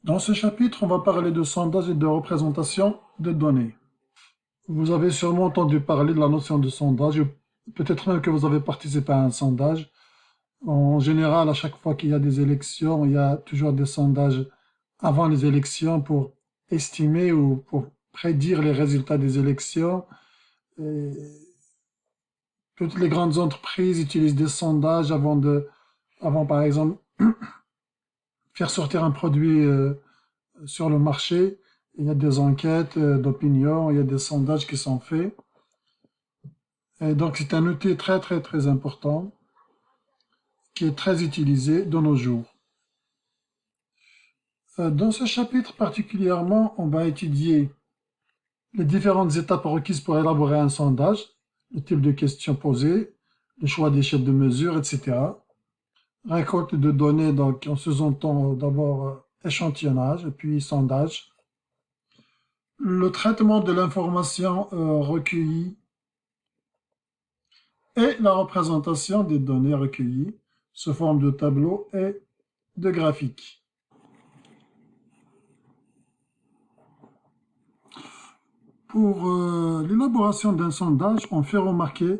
Dans ce chapitre, on va parler de sondage et de représentation de données. Vous avez sûrement entendu parler de la notion de sondage, peut-être même que vous avez participé à un sondage. En général, à chaque fois qu'il y a des élections, il y a toujours des sondages avant les élections pour estimer ou pour prédire les résultats des élections. Et toutes les grandes entreprises utilisent des sondages avant par exemple, faire sortir un produit sur le marché. Il y a des enquêtes d'opinion, il y a des sondages qui sont faits. Et donc c'est un outil très important qui est très utilisé de nos jours. Dans ce chapitre particulièrement, on va étudier les différentes étapes requises pour élaborer un sondage, le type de questions posées, le choix des chefs de mesure, etc. Récolte de données, donc en sous-entend d'abord échantillonnage et puis sondage. Le traitement de l'information recueillie et la représentation des données recueillies sous forme de tableaux et de graphiques. Pour l'élaboration d'un sondage, on fait remarquer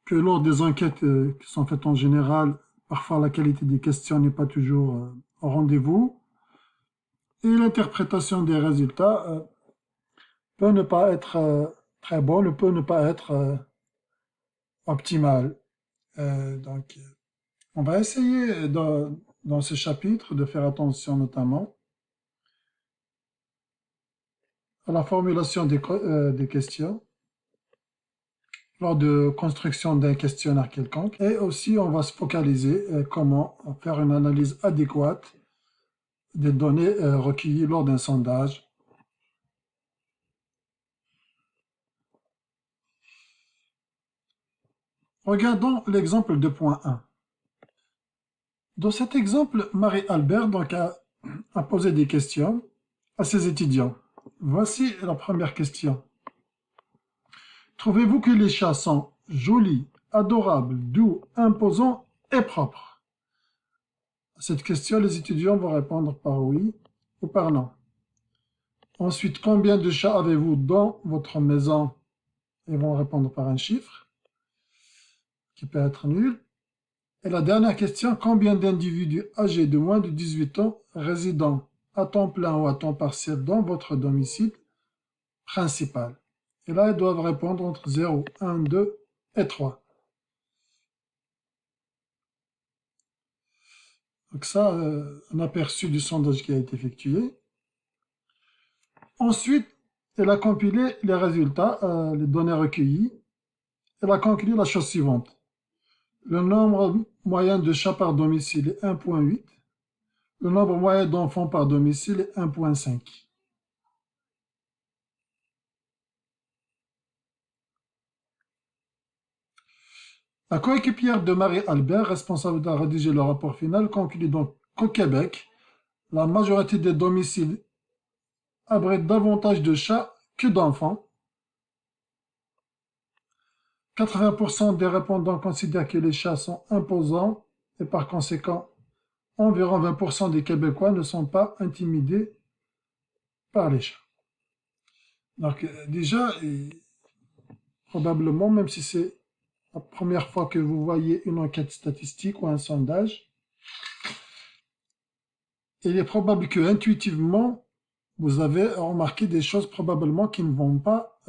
que lors des enquêtes qui sont faites en général, parfois la qualité des questions n'est pas toujours au rendez-vous et l'interprétation des résultats peut ne pas être très bonne, peut ne pas être optimale. Donc, on va essayer dans ce chapitre de faire attention notamment à la formulation des questions lors de construction d'un questionnaire quelconque. Et aussi, on va se focaliser comment faire une analyse adéquate des données recueillies lors d'un sondage. Regardons l'exemple 2.1. Dans cet exemple, Marie-Albert a posé des questions à ses étudiants. Voici la première question. Trouvez-vous que les chats sont jolis, adorables, doux, imposants et propres? À cette question, les étudiants vont répondre par oui ou par non. Ensuite, combien de chats avez-vous dans votre maison? Ils vont répondre par un chiffre qui peut être nul. Et la dernière question, combien d'individus âgés de moins de 18 ans résidant à temps plein ou à temps partiel dans votre domicile principal? Et là, ils doivent répondre entre 0, 1, 2 et 3. Donc ça, un aperçu du sondage qui a été effectué. Ensuite, elle a compilé les résultats, les données recueillies. Elle a conclu la chose suivante. Le nombre moyen de chats par domicile est 1,8. Le nombre moyen d'enfants par domicile est 1,5. La coéquipière de Marie-Albert, responsable de rédiger le rapport final, conclut donc qu'au Québec, la majorité des domiciles abritent davantage de chats que d'enfants. 80% des répondants considèrent que les chats sont imposants et par conséquent, environ 20% des Québécois ne sont pas intimidés par les chats. Donc déjà, probablement, même si c'est la première fois que vous voyez une enquête statistique ou un sondage, il est probable que intuitivement, vous avez remarqué des choses probablement qui ne vont pas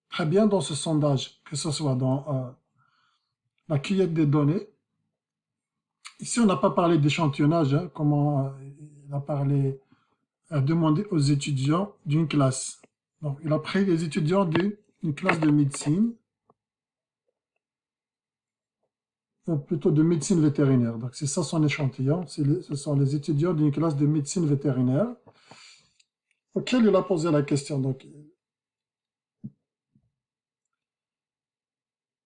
très bien dans ce sondage, que ce soit dans la cueillette des données. Ici, on n'a pas parlé d'échantillonnage, hein, comment il a parlé, a demandé aux étudiants d'une classe. Donc, il a pris les étudiants d'une classe de médecine, plutôt de médecine vétérinaire. Donc, c'est ça son échantillon. Ce sont les étudiants d'une classe de médecine vétérinaire auquel il a posé la question. Donc,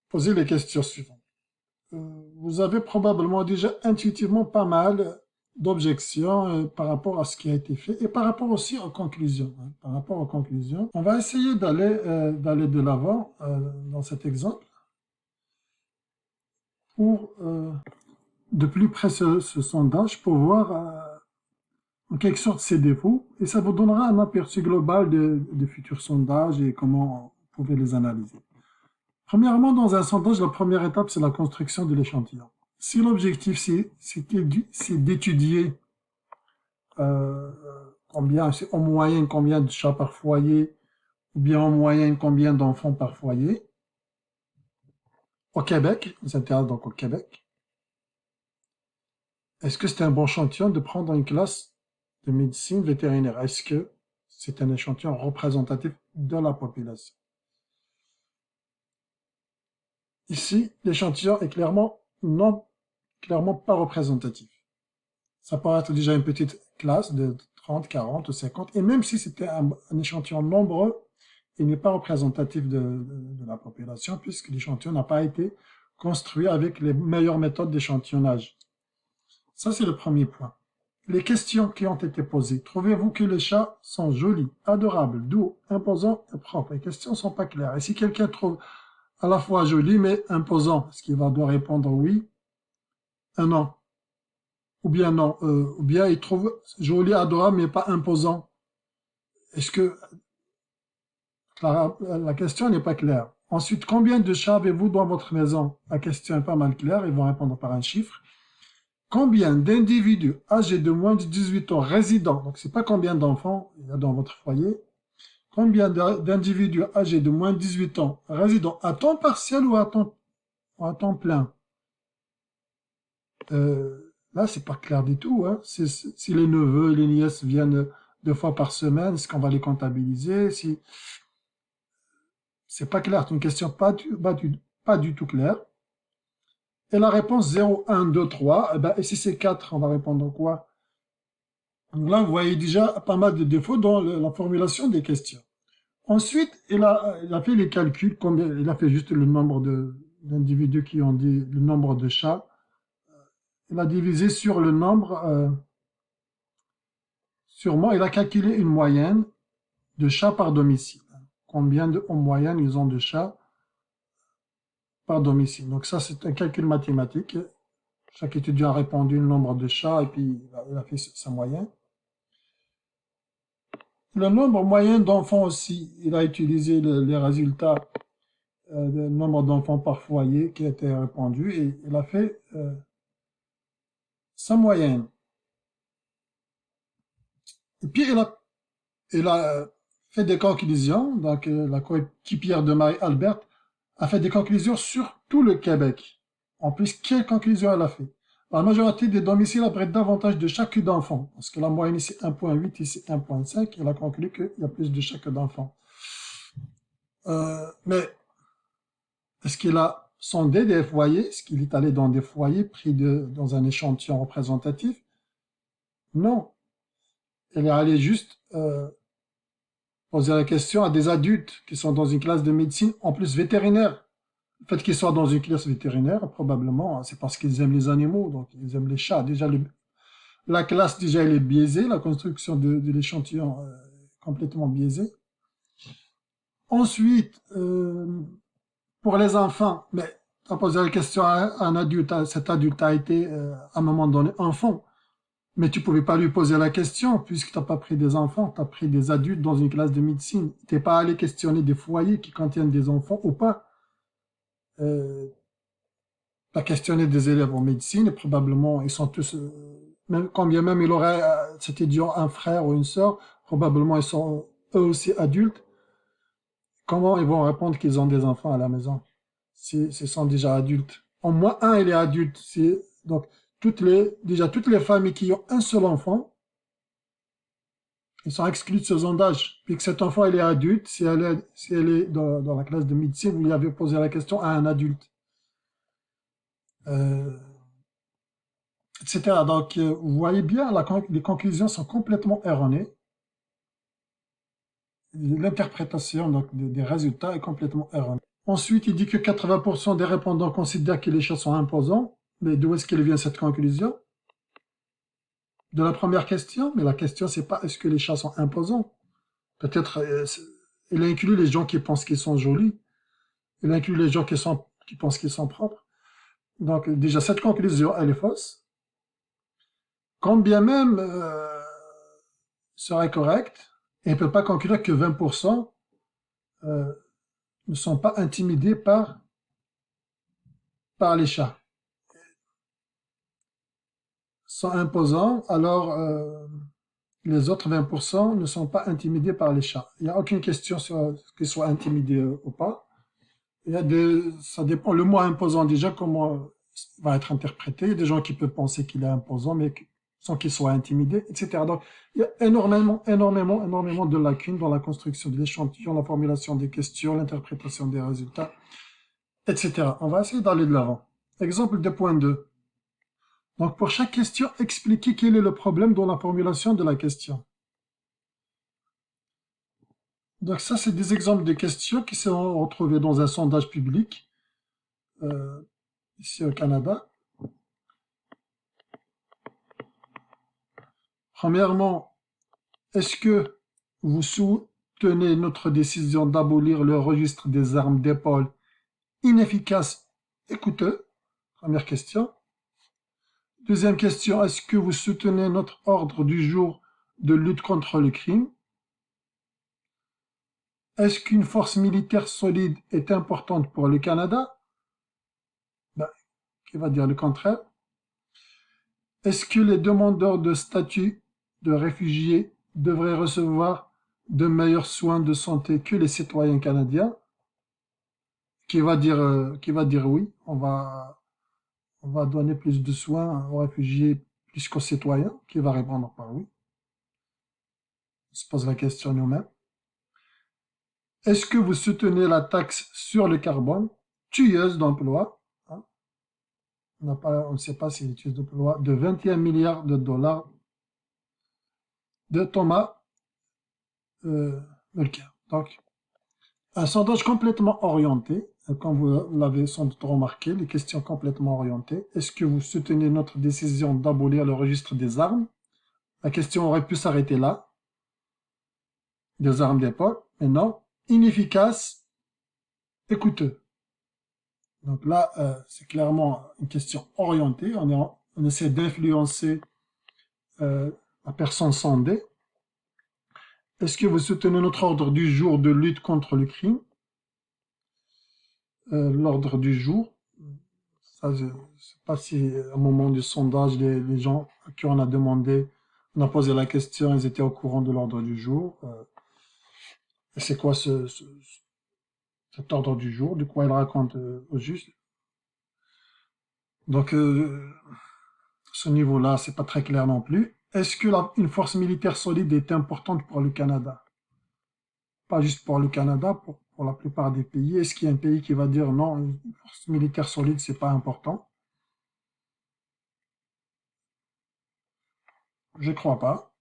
posez les questions suivantes. Vous avez probablement déjà intuitivement pas mal d'objections par rapport à ce qui a été fait et par rapport aussi aux conclusions. Hein. Par rapport aux conclusions, on va essayer d'aller de l'avant dans cet exemple pour de plus près ce sondage pour voir en quelque sorte ses défauts et ça vous donnera un aperçu global des futurs sondages et comment vous pouvez les analyser. Premièrement, dans un sondage, la première étape, c'est la construction de l'échantillon. Si l'objectif, c'est d'étudier en moyenne combien de chats par foyer, ou bien en moyenne combien d'enfants par foyer, au Québec, on s'intéresse donc au Québec, est-ce que c'est un bon échantillon de prendre une classe de médecine vétérinaire? Est-ce que c'est un échantillon représentatif de la population? Ici, l'échantillon est clairement pas représentatif. Ça peut être déjà une petite classe de 30, 40 ou 50, et même si c'était un échantillon nombreux, il n'est pas représentatif de la population, puisque l'échantillon n'a pas été construit avec les meilleures méthodes d'échantillonnage. Ça, c'est le premier point. Les questions qui ont été posées. Trouvez-vous que les chats sont jolis, adorables, doux, imposants et propres? Les questions ne sont pas claires. Et si quelqu'un trouve à la fois joli mais imposant, est-ce qu'il doit répondre oui, un non? Ou bien non, ou bien il trouve joli, adorable mais pas imposant. Est-ce que la question n'est pas claire? Ensuite, combien de chats avez-vous dans votre maison? La question est pas mal claire, ils vont répondre par un chiffre. Combien d'individus âgés de moins de 18 ans résidents, donc c'est pas combien d'enfants il y a dans votre foyer, combien d'individus âgés de moins de 18 ans résidant à temps partiel ou à temps plein? Là, c'est pas clair du tout. Hein. Si les neveux et les nièces viennent 2 fois par semaine, est-ce qu'on va les comptabiliser? C'est pas clair, c'est une question pas du tout claire. Et la réponse 0, 1, 2, 3, et si c'est 4, on va répondre quoi? Donc là, vous voyez déjà pas mal de défauts dans la formulation des questions. Ensuite, il a fait les calculs, il a fait juste le nombre d'individus qui ont dit le nombre de chats. Il a divisé sur le nombre, sûrement, il a calculé une moyenne de chats par domicile. Combien en moyenne ils ont de chats par domicile. Donc ça, c'est un calcul mathématique. Chaque étudiant a répondu le nombre de chats et puis il a fait sa moyenne. Le nombre moyen d'enfants aussi, il a utilisé les résultats du nombre d'enfants par foyer qui a été répandu et il a fait sa moyenne. Et puis il a fait des conclusions, donc la coéquipière de Marie-Albert a fait des conclusions sur tout le Québec. En plus, quelles conclusions elle a fait? La majorité des domiciles abritent davantage de chats que d'enfants, parce que la moyenne ici 1,8 ici 1,5, elle a conclu qu'il y a plus de chats que d'enfants. Mais est-ce qu'il a sondé des foyers? Est-ce qu'il est allé dans des foyers pris dans un échantillon représentatif? Non. Il est allé juste poser la question à des adultes qui sont dans une classe de médecine, en plus vétérinaire. Le fait qu'ils soient dans une classe vétérinaire, probablement, c'est parce qu'ils aiment les animaux, donc ils aiment les chats. Déjà, la classe, déjà, elle est biaisée, la construction de l'échantillon est complètement biaisée. Ensuite, pour les enfants, mais tu as posé la question à un adulte, cet adulte a été à un moment donné enfant, mais tu pouvais pas lui poser la question puisque tu n'as pas pris des enfants, tu as pris des adultes dans une classe de médecine. Tu n'es pas allé questionner des foyers qui contiennent des enfants ou pas. Tu as questionné des élèves en médecine et probablement ils sont tous, quand bien même il aurait cet étudiant un frère ou une sœur, probablement ils sont eux aussi adultes. Comment ils vont répondre qu'ils ont des enfants à la maison? Si ce sont déjà adultes. Au moins un, il est adulte. Donc, toutes les familles qui ont un seul enfant, ils sont exclus de ce sondage. Puis que cet enfant, il est adulte, si elle est dans la classe de médecine, vous lui avez posé la question à un adulte. Etc. Donc, vous voyez bien, les conclusions sont complètement erronées. L'interprétation des résultats est complètement erronée. Ensuite, il dit que 80% des répondants considèrent que les chats sont imposants. Mais d'où est-ce qu'il vient cette conclusion? De la première question, mais la question c'est pas est-ce que les chats sont imposants. Peut-être il inclut les gens qui pensent qu'ils sont jolis, il inclut les gens qui pensent qu'ils sont propres. Donc déjà, cette conclusion, elle est fausse. Quand bien même serait correcte, et ne peut pas conclure que 20% euh, ne sont pas intimidés par les chats. Sont imposants, alors les autres 20% ne sont pas intimidés par les chats. Il n'y a aucune question sur qu'ils soient intimidés ou pas. Ça dépend. Le mot imposant, déjà, comment va être interprété. Il y a des gens qui peuvent penser qu'il est imposant, mais sans qu'il soit intimidé, etc. Donc, il y a énormément de lacunes dans la construction de l'échantillon, la formulation des questions, l'interprétation des résultats, etc. On va essayer d'aller de l'avant. Exemple 2.2. Donc, pour chaque question, expliquez quel est le problème dans la formulation de la question. Donc, ça, c'est des exemples de questions qui sont retrouvées dans un sondage public, ici au Canada. Premièrement, est-ce que vous soutenez notre décision d'abolir le registre des armes d'épaule inefficace et coûteux? Première question. Deuxième question, est-ce que vous soutenez notre ordre du jour de lutte contre le crime? Est-ce qu'une force militaire solide est importante pour le Canada? Ben, qui va dire le contraire? Est-ce que les demandeurs de statut de réfugiés devraient recevoir de meilleurs soins de santé que les citoyens canadiens? Qui va dire oui, on va donner plus de soins aux réfugiés plus qu'aux citoyens, qui va répondre par oui. On se pose la question nous-mêmes. Est-ce que vous soutenez la taxe sur le carbone, tueuse d'emplois, hein? On ne sait pas si elle est tueuse d'emplois, de 21 milliards de dollars de Thomas Mulcair. Donc, un sondage complètement orienté, comme vous l'avez sans doute remarqué, les questions complètement orientées. Est-ce que vous soutenez notre décision d'abolir le registre des armes? La question aurait pu s'arrêter là, des armes d'époque, mais non, inefficace et coûteux. Donc là, c'est clairement une question orientée, on essaie d'influencer la personne sondée. Est-ce que vous soutenez notre ordre du jour de lutte contre le crime? L'ordre du jour, ça, je ne sais pas si au moment du sondage, les gens à qui on a demandé, on a posé la question, ils étaient au courant de l'ordre du jour. Et c'est quoi cet ordre du jour? De quoi il raconte au juste? Donc, ce niveau-là, c'est pas très clair non plus. Est-ce que une force militaire solide est importante pour le Canada? Pas juste pour le Canada, pour la plupart des pays. Est-ce qu'il y a un pays qui va dire non, une force militaire solide, c'est pas important? Je crois pas.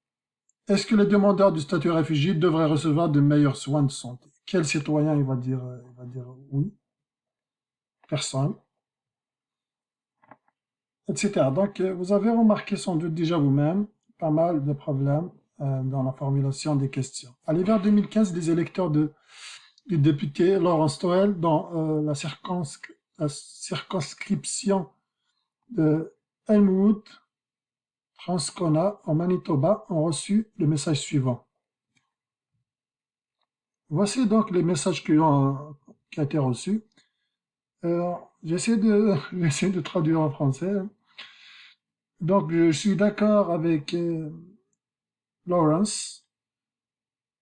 Est-ce que les demandeurs du statut réfugié devraient recevoir de meilleurs soins de santé? Quel citoyen il va dire oui? Personne, etc. Donc, vous avez remarqué sans doute déjà vous-même pas mal de problèmes dans la formulation des questions. À l'hiver 2015, les électeurs du député Lawrence Toel dans la circonscription de Elmwood, Transcona, en Manitoba, ont reçu le message suivant. Voici donc les messages qui ont été reçus. J'essaie de traduire en français. Donc, je suis d'accord avec Lawrence.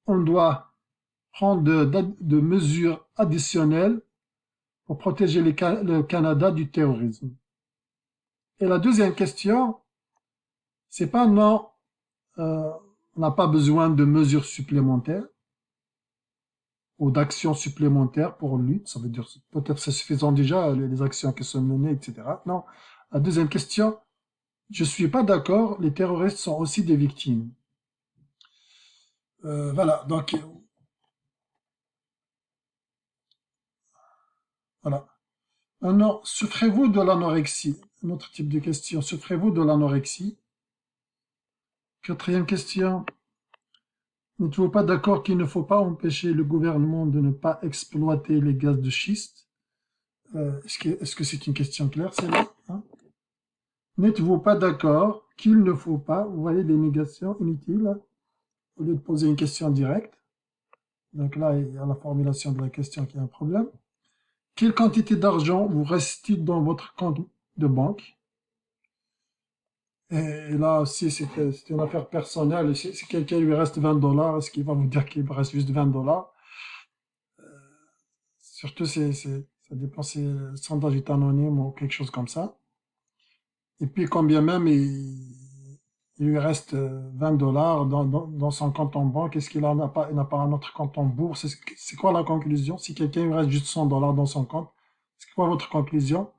On doit prendre de mesures additionnelles pour protéger le Canada du terrorisme. Et la deuxième question, c'est pas non, on n'a pas besoin de mesures supplémentaires ou d'actions supplémentaires pour lutte. Ça veut dire peut-être c'est suffisant déjà les actions qui sont menées, etc. Non. La deuxième question, je suis pas d'accord. Les terroristes sont aussi des victimes. Voilà. Donc voilà. Maintenant, souffrez-vous de l'anorexie? Un autre type de question. Souffrez-vous de l'anorexie? Quatrième question. N'êtes-vous pas d'accord qu'il ne faut pas empêcher le gouvernement de ne pas exploiter les gaz de schiste? Est-ce que c'est une question claire, celle-là, hein? N'êtes-vous pas d'accord qu'il ne faut pas, vous voyez les négations inutiles, là, au lieu de poser une question directe. Donc là, il y a la formulation de la question qui a un problème. Quelle quantité d'argent vous reste-t-il dans votre compte de banque? Et là aussi, c'est une affaire personnelle. Si quelqu'un lui reste 20 dollars, est-ce qu'il va vous dire qu'il me reste juste 20 dollars? Surtout, ça dépend si le sondage est anonyme ou quelque chose comme ça. Et puis, combien même il lui reste 20 dollars dans son compte en banque, est-ce qu'il n'a pas, il n'a pas un autre compte en bourse? C'est quoi la conclusion? Si quelqu'un lui reste juste 100 dollars dans son compte, c'est quoi votre conclusion?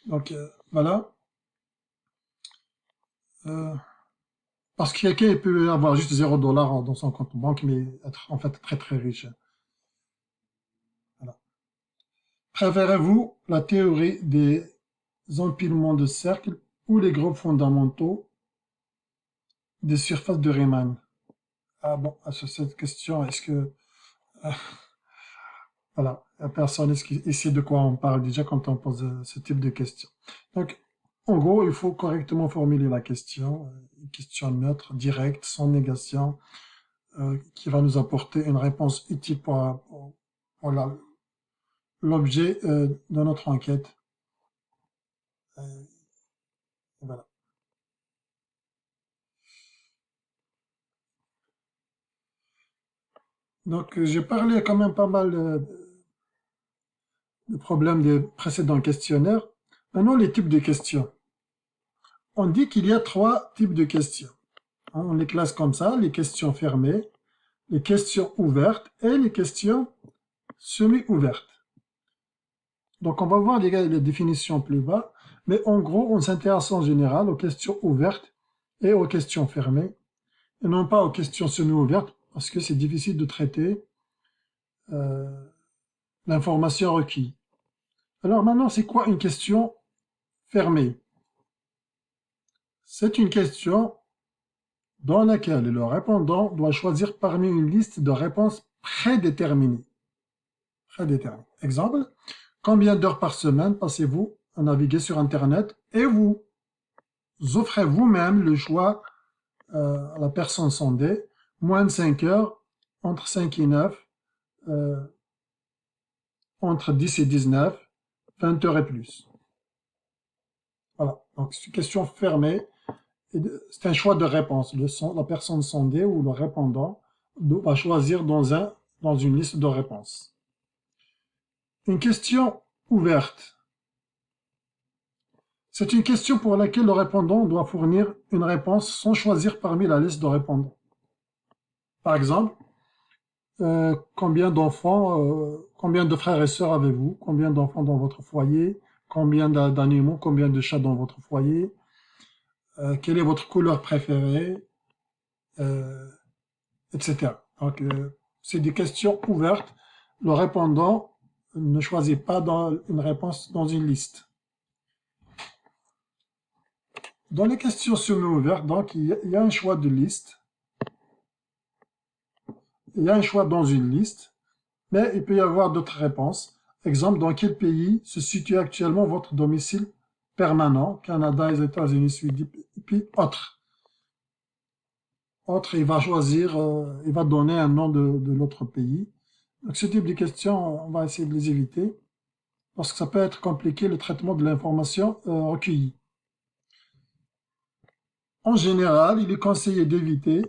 Donc, voilà. Euh, Parce que quelqu'un il peut avoir juste 0 dollar dans son compte en banque, mais être en fait très très riche. Voilà. Préférez-vous la théorie des empilements de cercles ou les groupes fondamentaux des surfaces de Riemann? Ah bon, sur cette question, est-ce que... euh, voilà, la personne sait de quoi on parle déjà quand on pose ce type de questions. Donc, en gros, il faut correctement formuler la question, une question neutre, directe, sans négation, qui va nous apporter une réponse utile pour l'objet de notre enquête. Euh, voilà. Donc, j'ai parlé quand même pas mal de problèmes des précédents questionnaires. Maintenant, les types de questions. On dit qu'il y a 3 types de questions. On les classe comme ça, les questions fermées, les questions ouvertes et les questions semi-ouvertes. Donc, on va voir les définitions plus bas, mais en gros, on s'intéresse en général aux questions ouvertes et aux questions fermées, et non pas aux questions semi-ouvertes, parce que c'est difficile de traiter euh, l'information requise. Alors maintenant, c'est quoi une question fermée? C'est une question dans laquelle le répondant doit choisir parmi une liste de réponses prédéterminées. Exemple, combien d'heures par semaine passez-vous à naviguer sur Internet et vous offrez vous-même le choix à la personne sondée, moins de 5 heures, entre 5 et 9, euh, entre 10 et 19, 20 heures et plus. Voilà, donc c'est une question fermée. C'est un choix de réponse. La personne sondée ou le répondant va choisir dans une liste de réponses. Une question ouverte. C'est une question pour laquelle le répondant doit fournir une réponse sans choisir parmi la liste de répondants. Par exemple, combien d'enfants, combien de frères et sœurs avez-vous? Combien d'enfants dans votre foyer? Combien d'animaux, combien de chats dans votre foyer? Quelle est votre couleur préférée? Etc. Donc, c'est des questions ouvertes. Le répondant ne choisit pas une réponse dans une liste. Dans les questions semi-ouvertes, donc, il y a un choix de liste. Il y a un choix dans une liste, mais il peut y avoir d'autres réponses. Exemple, dans quel pays se situe actuellement votre domicile permanent? Canada, les États-Unis, Suède, et puis autre. Autre, il va choisir, il va donner un nom de l'autre pays. Donc, ce type de questions, on va essayer de les éviter, parce que ça peut être compliqué le traitement de l'information recueillie. En général, il est conseillé d'éviter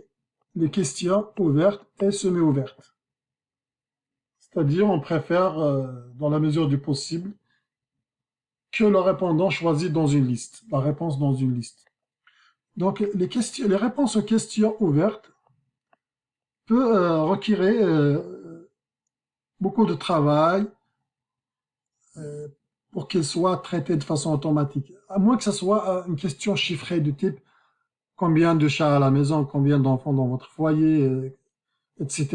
les questions ouvertes et semi-ouvertes. C'est-à-dire, on préfère, dans la mesure du possible, que le répondant choisit dans une liste, la réponse dans une liste. Donc, les réponses aux questions ouvertes peuvent requérir beaucoup de travail euh, pour qu'elles soient traitées de façon automatique. À moins que ce soit une question chiffrée du type combien de chats à la maison, combien d'enfants dans votre foyer, etc.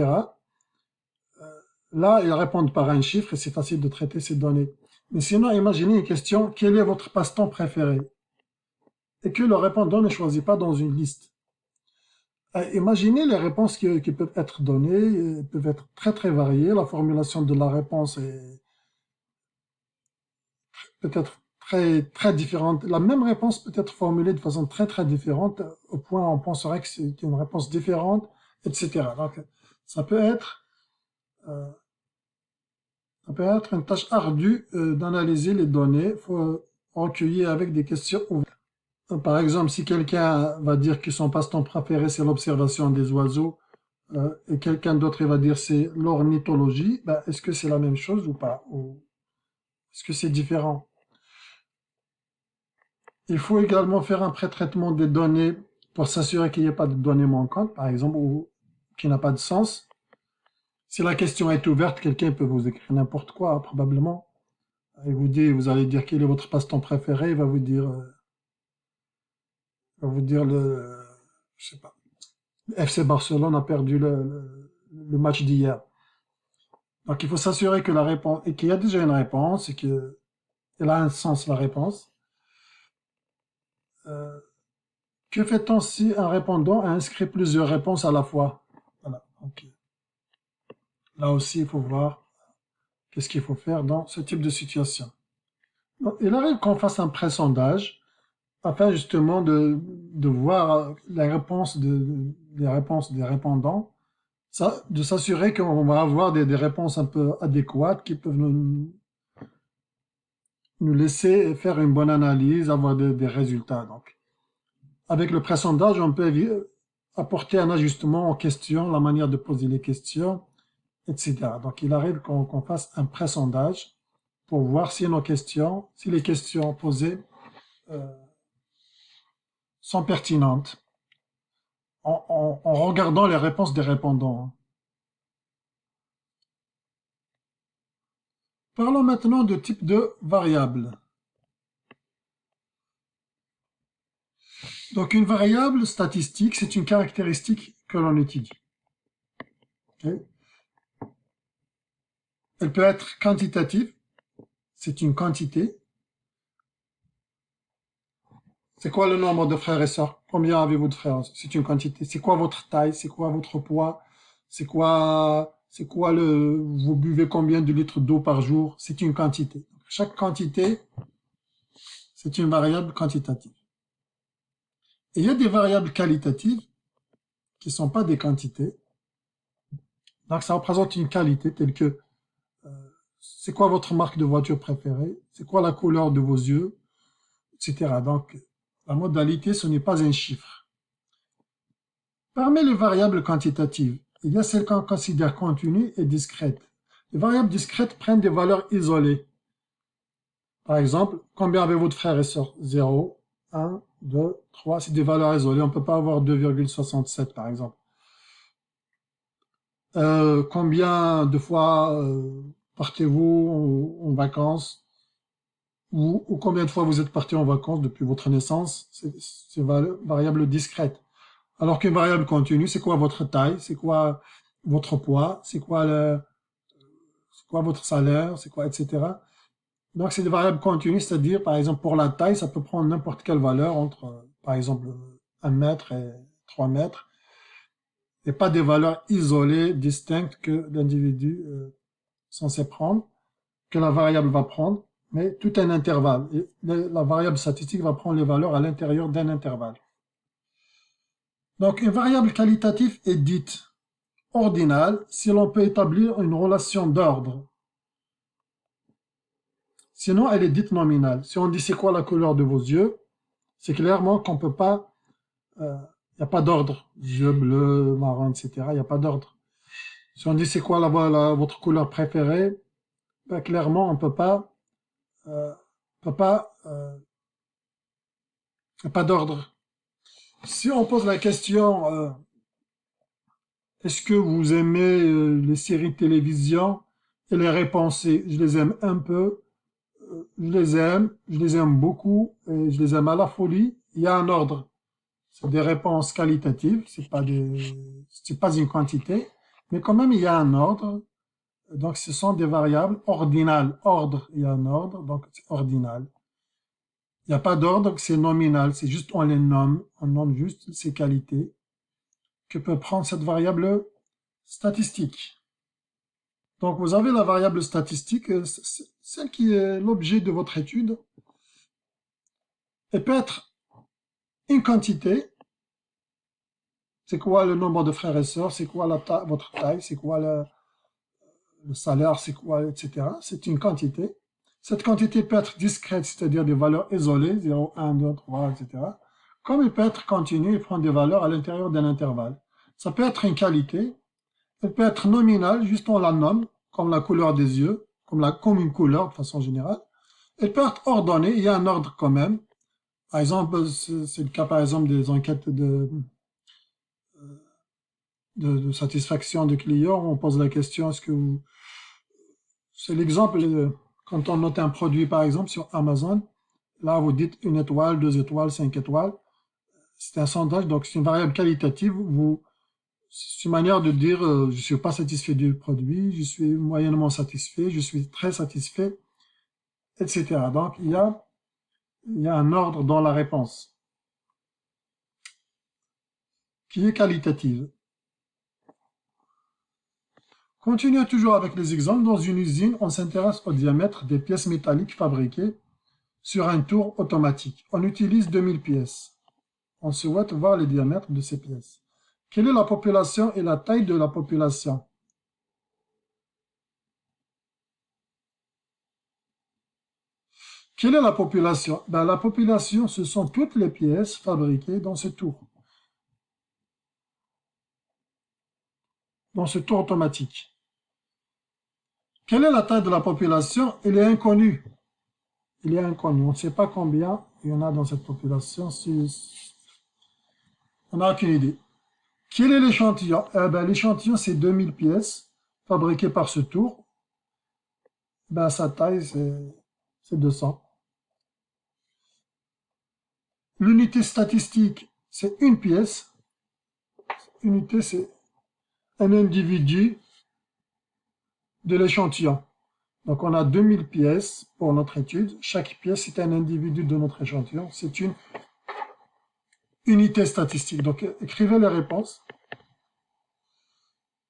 Là, ils répondent par un chiffre et c'est facile de traiter ces données. Mais sinon, imaginez une question, quel est votre passe-temps préféré? Et que le répondant ne choisit pas dans une liste. Imaginez les réponses qui peuvent être données, peuvent être très très variées. La formulation de la réponse peut être très différente. La même réponse peut être formulée de façon très différente, au point où on penserait que c'est une réponse différente, etc. Donc, ça peut être, euh, ça peut être une tâche ardue d'analyser les données recueillies avec des questions ouvertes. Par exemple, si quelqu'un va dire que son passe-temps préféré c'est l'observation des oiseaux, et quelqu'un d'autre il va dire c'est l'ornithologie, ben, est-ce que c'est la même chose ou pas? Ou est-ce que c'est différent? Il faut également faire un pré-traitement des données pour s'assurer qu'il n'y ait pas de données manquantes, par exemple, ou qui n'a pas de sens. Si la question est ouverte, quelqu'un peut vous écrire n'importe quoi, probablement. Et vous allez dire quel est votre passe-temps préféré, il va vous dire je sais pas, FC Barcelone a perdu le match d'hier. Donc il faut s'assurer que la réponse, et qu'il y a déjà une réponse, et qu'elle a un sens la réponse. Euh, que fait-on si un répondant a inscrit plusieurs réponses à la fois? Voilà. Donc, là aussi, il faut voir qu'est-ce qu'il faut faire dans ce type de situation. Bon, il arrive qu'on fasse un pré-sondage afin justement de voir les réponses des répondants, de s'assurer qu'on va avoir des réponses un peu adéquates qui peuvent nous laisser faire une bonne analyse, avoir des résultats. Donc, avec le pré-sondage, on peut apporter un ajustement aux questions, la manière de poser les questions, etc. Donc, il arrive qu'on fasse un pré-sondage pour voir si si les questions posées euh, sont pertinentes, en regardant les réponses des répondants. Parlons maintenant de type de variable. Donc, une variable statistique, c'est une caractéristique que l'on étudie. Okay. Elle peut être quantitative, c'est une quantité. C'est quoi le nombre de frères et sœurs? Combien avez-vous de frères? C'est une quantité. C'est quoi votre taille? C'est quoi votre poids? Vous buvez combien de litres d'eau par jour? C'est une quantité. Chaque quantité, c'est une variable quantitative. Et il y a des variables qualitatives qui ne sont pas des quantités. Donc ça représente une qualité telle que c'est quoi votre marque de voiture préférée? C'est quoi la couleur de vos yeux? Etc. Donc la modalité, ce n'est pas un chiffre. Parmi les variables quantitatives, il y a celles qu'on considère continues et discrètes. Les variables discrètes prennent des valeurs isolées. Par exemple, combien avez-vous de frères et sœurs? 0, 1, 2, 3, c'est des valeurs isolées. On ne peut pas avoir 2,67 par exemple. Combien de fois partez-vous en vacances? Ou combien de fois vous êtes parti en vacances depuis votre naissance? C'est variable discrète. Alors qu'une variable continue, c'est quoi votre taille? C'est quoi votre poids? C'est quoi votre salaire? C'est quoi, etc. Donc, c'est des variables continues, c'est-à-dire, par exemple, pour la taille, ça peut prendre n'importe quelle valeur entre, par exemple, 1 mètre et 3 mètres. Et pas des valeurs isolées, distinctes que l'individu est censé prendre, que la variable va prendre, mais tout un intervalle. Et la variable statistique va prendre les valeurs à l'intérieur d'un intervalle. Donc, une variable qualitative est dite ordinale si l'on peut établir une relation d'ordre. Sinon, elle est dite nominale. Si on dit c'est quoi la couleur de vos yeux, c'est clairement qu'on peut pas, il n'y a pas d'ordre. Yeux bleus, marron, etc. Il n'y a pas d'ordre. Si on dit c'est quoi votre couleur préférée, ben, clairement on peut pas, y a pas d'ordre. Si on pose la question, est-ce que vous aimez les séries de télévision? Et les réponses, c'est je les aime un peu, je les aime beaucoup, et je les aime à la folie. Il y a un ordre. C'est des réponses qualitatives, c'est pas une quantité, mais quand même il y a un ordre. Donc ce sont des variables ordinales. Ordre, il y a un ordre, donc c'est ordinal. Il n'y a pas d'ordre, c'est nominal. C'est juste on les nomme, on nomme juste ces qualités que peut prendre cette variable statistique. Donc vous avez la variable statistique, celle qui est l'objet de votre étude. Elle peut être une quantité. C'est quoi le nombre de frères et sœurs? C'est quoi votre taille? C'est quoi le salaire? C'est quoi, etc. C'est une quantité. Cette quantité peut être discrète, c'est-à-dire des valeurs isolées, 0, 1, 2, 3, etc. Comme elle peut être continue et prendre des valeurs à l'intérieur d'un intervalle. Ça peut être une qualité. Elle peut être nominale, juste on la nomme, comme la couleur des yeux, comme une couleur de façon générale. Elle peut être ordonnée, il y a un ordre quand même. Par exemple, c'est le cas par exemple des enquêtes de satisfaction de clients. On pose la question, est-ce que vous... C'est l'exemple, quand on note un produit par exemple sur Amazon, là vous dites 1 étoile, 2 étoiles, 5 étoiles. C'est un sondage, donc c'est une variable qualitative. C'est une manière de dire je suis pas satisfait du produit, je suis moyennement satisfait, je suis très satisfait, etc. Donc il y a un ordre dans la réponse qui est qualitative. Continuons toujours avec les exemples. Dans une usine, on s'intéresse au diamètre des pièces métalliques fabriquées sur un tour automatique. On utilise 2000 pièces. On souhaite voir le diamètre de ces pièces. Quelle est la population et la taille de la population? Quelle est la population? Ben, la population, ce sont toutes les pièces fabriquées dans ce tour automatique. Quelle est la taille de la population? Il est inconnu. Il est inconnu. On ne sait pas combien il y en a dans cette population. On n'a aucune idée. Quel est l'échantillon? Ben, l'échantillon, c'est 2000 pièces fabriquées par ce tour. Ben, sa taille, c'est 200. L'unité statistique, c'est une pièce. Unité, c'est un individu de l'échantillon. Donc, on a 2000 pièces pour notre étude. Chaque pièce est un individu de notre échantillon. C'est une unité statistique. Donc, écrivez les réponses.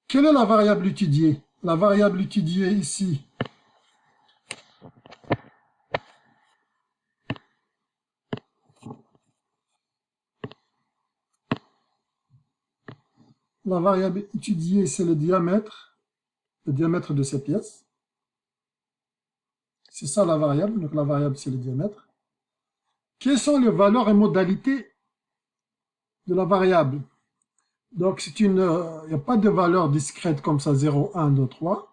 Quelle est la variable étudiée? La variable étudiée ici, la variable étudiée, c'est le diamètre de ces pièces. C'est ça la variable. Donc, la variable, c'est le diamètre. Quelles sont les valeurs et modalités de la variable? Donc, il n'y a pas de valeur discrète comme ça, 0, 1, 2, 3.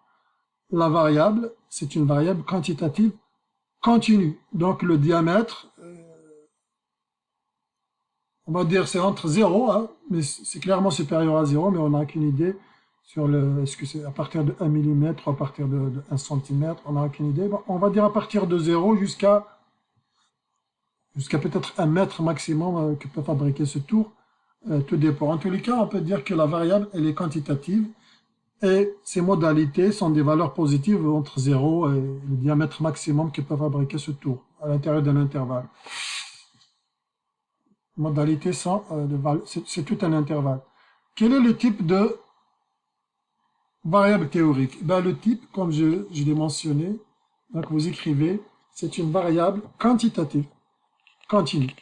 La variable, c'est une variable quantitative continue. Donc, le diamètre, on va dire c'est entre 0, hein, mais c'est clairement supérieur à 0, mais on n'a aucune idée sur est-ce que c'est à partir de 1 mm ou à partir de 1 cm, on n'a aucune idée. Bon, on va dire à partir de 0 jusqu'à peut-être 1 mètre maximum que peut fabriquer ce tour. Tout dépend. En tous les cas, on peut dire que la variable, elle est quantitative et ses modalités sont des valeurs positives entre 0 et le diamètre maximum que peut fabriquer ce tour à l'intérieur d'un intervalle. Modalités sont, c'est tout un intervalle. Quel est le type de variable théorique? Ben, le type, comme je l'ai mentionné, donc vous écrivez, c'est une variable quantitative, continue.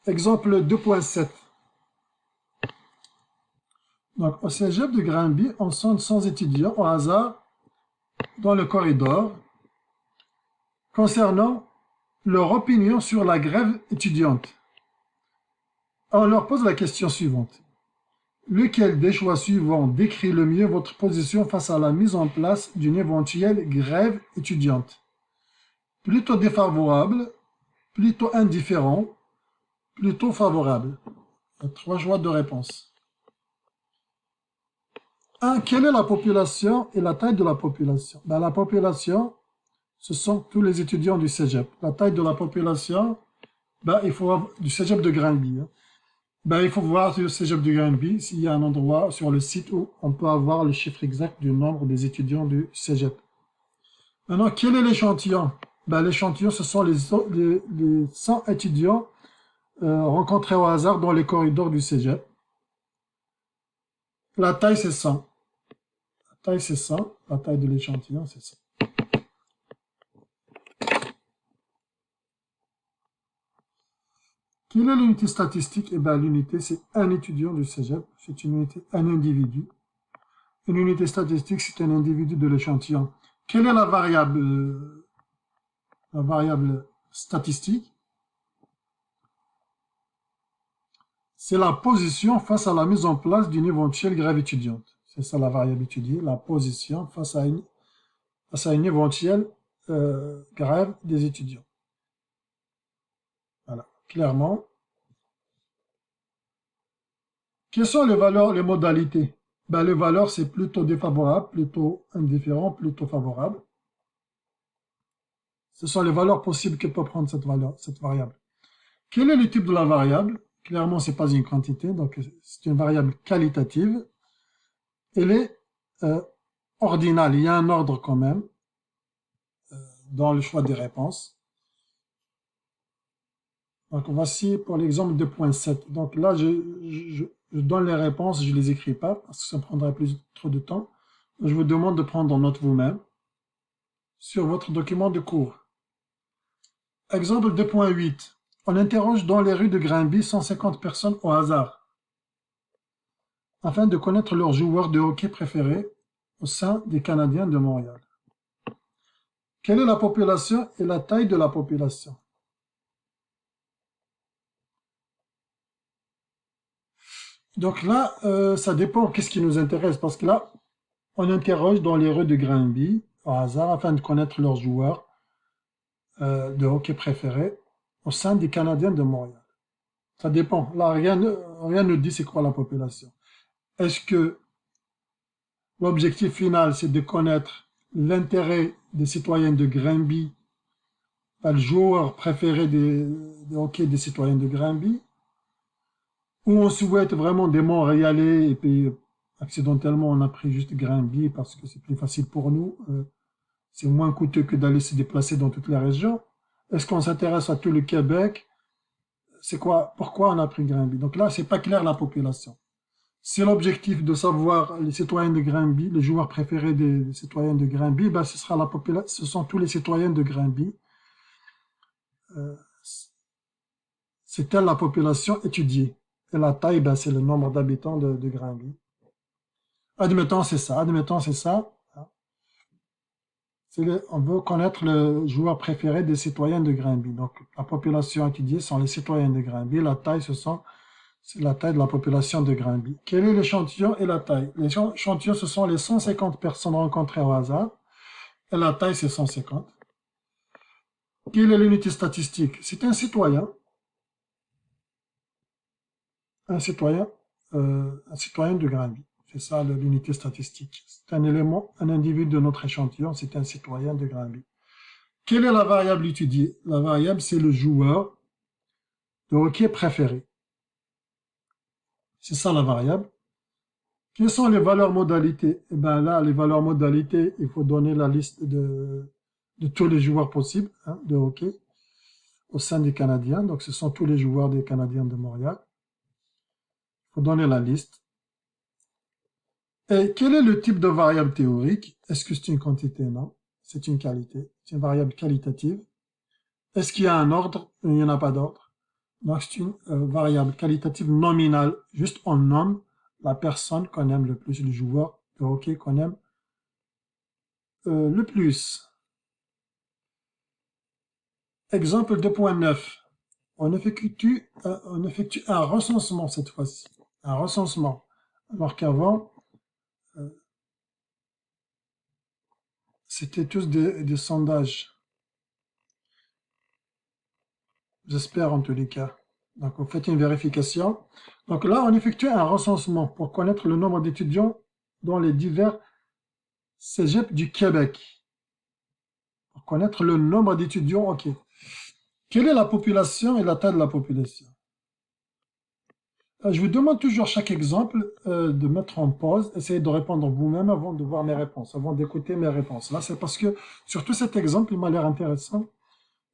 Exemple 2.7. Donc, au cégep de Granby, on sonde 100 étudiants au hasard dans le corridor concernant leur opinion sur la grève étudiante. On leur pose la question suivante. Lequel des choix suivants décrit le mieux votre position face à la mise en place d'une éventuelle grève étudiante? Plutôt défavorable, plutôt indifférent, plutôt favorable. Il y a 3 choix de réponse. 1. Quelle est la population et la taille de la population? Ben, la population, ce sont tous les étudiants du cégep. La taille de la population, ben, il faut avoir, du cégep de Granby. Hein. Ben, il faut voir sur le cégep de Granby s'il y a un endroit sur le site où on peut avoir le chiffre exact du nombre des étudiants du cégep. Maintenant, quel est l'échantillon? Ben, l'échantillon, ce sont les 100 étudiants rencontrés au hasard dans les corridors du cégep. La taille, c'est 100. La taille, c'est 100. La taille de l'échantillon, c'est ça. Quelle est l'unité statistique? Eh bien, l'unité, c'est un étudiant du cégep. C'est une unité, un individu. Une unité statistique, c'est un individu de l'échantillon. Quelle est la variable statistique? C'est la position face à la mise en place d'une éventuelle grève étudiante. C'est ça la variable étudiée, la position face à une éventuelle grève des étudiants. Voilà, clairement. Quelles sont les valeurs, les modalités? Ben, les valeurs, c'est plutôt défavorable, plutôt indifférent, plutôt favorable. Ce sont les valeurs possibles que peut prendre cette variable. Quel est le type de la variable? Clairement, ce n'est pas une quantité, donc c'est une variable qualitative. Elle est ordinale, il y a un ordre quand même dans le choix des réponses. Donc voici pour l'exemple 2.7. Donc là, je donne les réponses, je ne les écris pas parce que ça prendrait trop de temps. Je vous demande de prendre en note vous-même sur votre document de cours. Exemple 2.8. On interroge dans les rues de Grimby 150 personnes au hasard afin de connaître leurs joueurs de hockey préférés au sein des Canadiens de Montréal. Quelle est la population et la taille de la population? Donc là, ça dépend qu'est-ce qui nous intéresse, parce que là, on interroge dans les rues de Grimby au hasard afin de connaître leurs joueurs de hockey préférés au sein des Canadiens de Montréal. Ça dépend. Là, rien ne dit c'est quoi la population. Est-ce que l'objectif final, c'est de connaître l'intérêt des citoyens de Grimby, le joueur préféré de hockey des citoyens de Grimby, ou on souhaite vraiment des Montréalais et puis accidentellement on a pris juste Grimby parce que c'est plus facile pour nous, c'est moins coûteux que d'aller se déplacer dans toutes les régions. Est-ce qu'on s'intéresse à tout le Québec? C'est quoi? Pourquoi on a pris Grimby? Donc là, c'est pas clair la population. C'est l'objectif de savoir les citoyens de Grimby, les joueurs préférés des citoyens de Grimby, ben ce sera la population, ce sont tous les citoyens de Grimby. C'est telle la population étudiée. Et la taille, ben, c'est le nombre d'habitants de Grimby. Admettons, c'est ça. Admettons, c'est ça. On veut connaître le joueur préféré des citoyens de Grimby. Donc, la population étudiée sont les citoyens de Grimby. La taille, c'est la taille de la population de Grimby. Quel est l'échantillon et la taille? L'échantillon, ce sont les 150 personnes rencontrées au hasard. Et la taille, c'est 150. Quelle est l'unité statistique? C'est un citoyen. Un citoyen de Grimby. C'est ça l'unité statistique. C'est un élément, un individu de notre échantillon, c'est un citoyen de Grimby. Quelle est la variable étudiée? La variable, c'est le joueur de hockey préféré. C'est ça la variable. Quelles sont les valeurs modalités? Eh bien là, les valeurs modalités, il faut donner la liste de tous les joueurs possibles de hockey au sein des Canadiens. Donc ce sont tous les joueurs des Canadiens de Montréal. Il faut donner la liste. Et quel est le type de variable théorique? Est-ce que c'est une quantité? Non. C'est une qualité. C'est une variable qualitative. Est-ce qu'il y a un ordre? Il n'y en a pas d'ordre. Donc c'est une variable qualitative nominale. Juste on nomme la personne qu'on aime le plus, le joueur de hockey qu'on aime le plus. Exemple 2.9. On effectue un recensement cette fois-ci. Un recensement. Alors qu'avant, c'était tous des sondages. J'espère en tous les cas. Donc, on fait une vérification. Donc là, on effectue un recensement pour connaître le nombre d'étudiants dans les divers cégeps du Québec. Pour connaître le nombre d'étudiants, ok. Quelle est la population et la taille de la population? Je vous demande toujours chaque exemple de mettre en pause, essayez de répondre vous-même avant de voir mes réponses, avant d'écouter mes réponses. Là, c'est parce que, surtout cet exemple, il m'a l'air intéressant.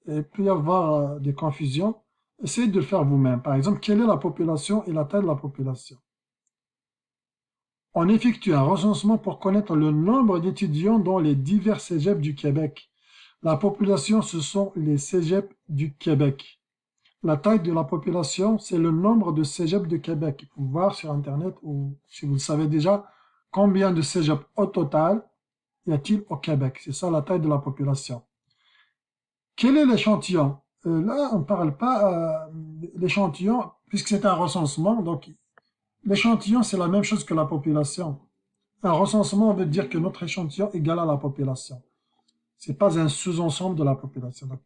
Et il peut y avoir des confusions. Essayez de le faire vous-même. Par exemple, quelle est la population et la taille de la population? On effectue un recensement pour connaître le nombre d'étudiants dans les divers cégeps du Québec. La population, ce sont les cégeps du Québec. La taille de la population, c'est le nombre de cégeps de Québec. Vous pouvez voir sur Internet, ou si vous le savez déjà, combien de cégeps au total y a-t-il au Québec. C'est ça la taille de la population. Quel est l'échantillon? Là, on ne parle pas l'échantillon, puisque c'est un recensement, donc l'échantillon, c'est la même chose que la population. Un recensement veut dire que notre échantillon est égal à la population. Ce n'est pas un sous-ensemble de la population. Donc,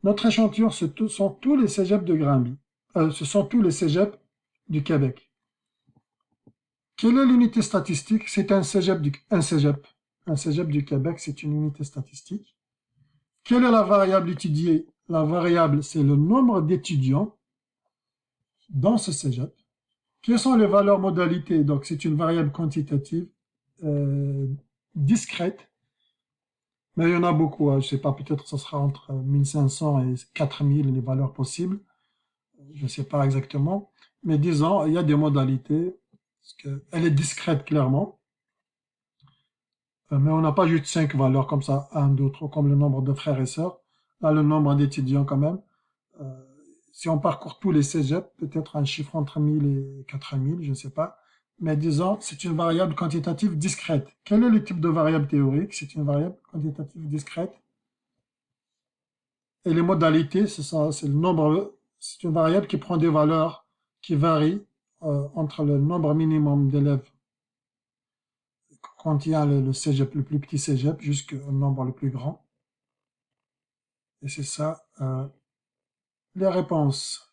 notre échantillon, ce sont tous les cégeps de Granby. Ce sont tous les cégeps du Québec. Quelle est l'unité statistique? C'est un cégep. Un cégep du Québec, c'est une unité statistique. Quelle est la variable étudiée? La variable, c'est le nombre d'étudiants dans ce cégep. Quelles sont les valeurs modalités? Donc, c'est une variable quantitative discrète. Mais il y en a beaucoup. Je ne sais pas, peut-être ça sera entre 1500 et 4000 les valeurs possibles. Je ne sais pas exactement. Mais disons, il y a des modalités. Elle est discrète, clairement. Mais on n'a pas juste 5 valeurs comme ça, 1, 2, 3, comme le nombre de frères et sœurs. Là, le nombre d'étudiants quand même. Si on parcourt tous les cégeps, peut-être un chiffre entre 1000 et 4000, je ne sais pas. Mais disons, c'est une variable quantitative discrète. Quel est le type de variable théorique? C'est une variable quantitative discrète. Et les modalités, c'est le nombre, c'est une variable qui prend des valeurs qui varient entre le nombre minimum d'élèves quand il y a le cégep, le plus petit cégep, jusqu'au nombre le plus grand. Et c'est ça les réponses.